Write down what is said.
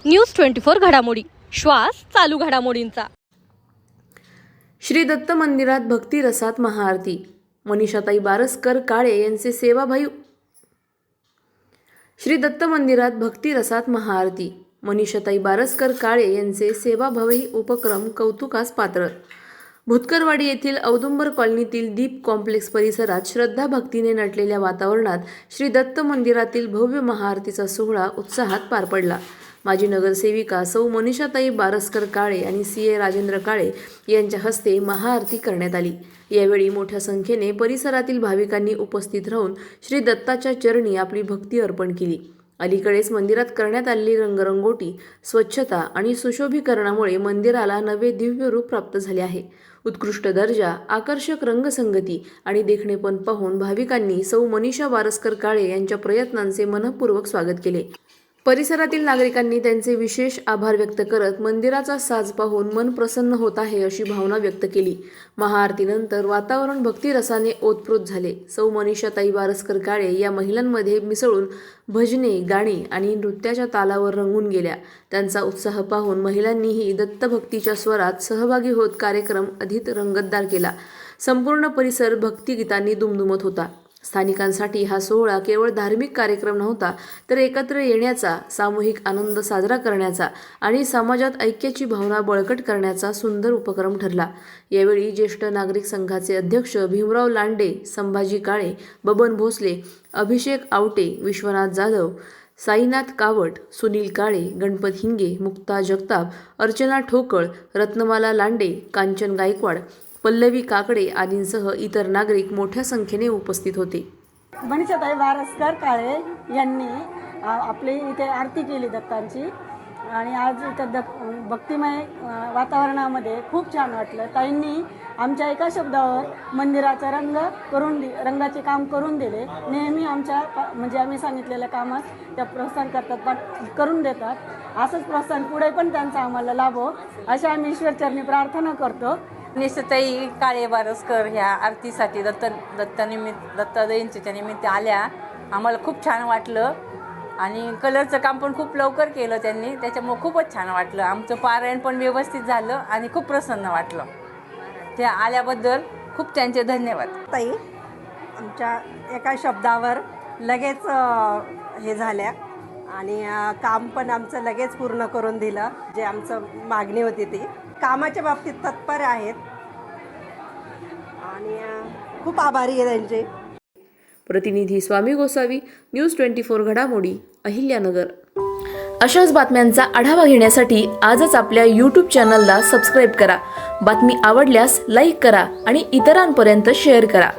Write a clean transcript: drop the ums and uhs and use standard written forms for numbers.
News 24 घडामोडी, श्वास चालू घडामोडींचा। श्री दत्त मंदिरात भक्ती रसात महाआरती। मनीषाताई बारसकर काळे यांचे सेवाभावी। श्री दत्त मंदिरात भक्ती रसात महाआरती। मनीषाताई बारसकर काळे यांचे सेवाभावी उपक्रम कौतुकास पात्र। भुतकरवाडी येथील औदुंबर कॉलनीतील दीप कॉम्प्लेक्स परिसरात श्रद्धा भक्तीने नटलेल्या वातावरणात श्री दत्त मंदिरातील भव्य महाआरतीचा सोहळा उत्साहात पार पडला। माजी नगरसेविका सौ मनीषाताई बारसकर काळे आणि सीए राजेंद्र काळे यांच्या हस्ते महाआरती करण्यात आली। यावेळी मोठ्या संख्येने परिसरातील भाविकांनी उपस्थित राहून श्री दत्ताच्या चरणी आपली भक्ती अर्पण केली। अलीकडेच मंदिरात करण्यात आलेली रंगरंगोटी, स्वच्छता आणि सुशोभीकरणामुळे मंदिराला नवे दिव्य रूप प्राप्त झाले आहे। उत्कृष्ट दर्जा, आकर्षक रंगसंगती आणि देखणेपण पाहून भाविकांनी सौ मनीषा बारसकर काळे यांच्या प्रयत्नांचे मनपूर्वक स्वागत केले। परिसरातील नागरिकांनी त्यांचे विशेष आभार व्यक्त करत मंदिराचा साज पाहून मन प्रसन्न होत आहे अशी भावना व्यक्त केली। महाआरतीनंतर वातावरण भक्तिरसाने ओतप्रोत झाले। सौ मनीषाताई बारसकर काळे या महिलांमध्ये मिसळून भजने, गाणी आणि नृत्याच्या तालावर रंगून गेल्या। त्यांचा उत्साह पाहून महिलांनीही दत्तभक्तीच्या स्वरात सहभागी होत कार्यक्रम अधिक रंगतदार केला। संपूर्ण परिसर भक्तिगीतांनी दुमदुमत होता। स्थानिकांसाठी हा सोहळा केवळ धार्मिक कार्यक्रम नव्हता, तर एकत्र येण्याचा, सामूहिक आनंद साजरा करण्याचा आणि समाजात ऐक्याची भावना बळकट करण्याचा सुंदर उपक्रम ठरला। यावेळी ज्येष्ठ नागरिक संघाचे अध्यक्ष भीमराव लांडे, संभाजी काळे, बबन भोसले, अभिषेक आवटे, विश्वनाथ जाधव, साईनाथ कावट, सुनील काळे, गणपत हिंगे, मुक्ता जगताप, अर्चना ठोकळ, रत्नमाला लांडे, कांचन गायकवाड, पल्लवी काकडे आदींसह इतर नागरिक मोठ्या संख्येने उपस्थित होते। मनीषाताई बारसकर काळे यांनी आपली इथे आरती केली दत्तांची आणि आज इथं भक्तिमय वातावरणामध्ये खूप छान वाटलं। ताईंनी आमच्या एका शब्दावर मंदिराचा रंगाचे काम करून दिले। नेहमी आमच्या म्हणजे आम्ही सांगितलेल्या कामास त्या प्रोत्साहन करतात, करून देतात। असंच प्रोत्साहन पुढे पण त्यांचा आम्हाला लाभो अशा आम्ही ईश्वरचरणी प्रार्थना करतो। मनीषाताई काळे बारसकर ह्या आरतीसाठी दत्तादाईंच्या निमित्त आल्या। आम्हाला खूप छान वाटलं आणि कलरचं काम पण खूप लवकर केलं त्यांनी, त्याच्यामुळे खूपच छान वाटलं। आमचं पारायण पण व्यवस्थित झालं आणि खूप प्रसन्न वाटलं। त्या आल्याबद्दल खूप त्यांचे धन्यवाद। ताई आमच्या एका शब्दावर लगेच हे झाल्या आणि काम पण आमचं लगेच पूर्ण करून दिलं। जे आमचं मागणी होती ती कामाच्या बाबतीत तत्पर आहेत आणि खूप आभारी आहे त्यांचे। प्रतिनिधी स्वामी गोसावी, न्यूज 24 घडामोडी, अहिल्यानगर। अशाच बातम्यांचा आढावा घेण्यासाठी आजच आपल्या YouTube चॅनलला सबस्क्राईब करा। बातमी आवडल्यास लाईक करा आणि इतरांपर्यंत शेअर करा।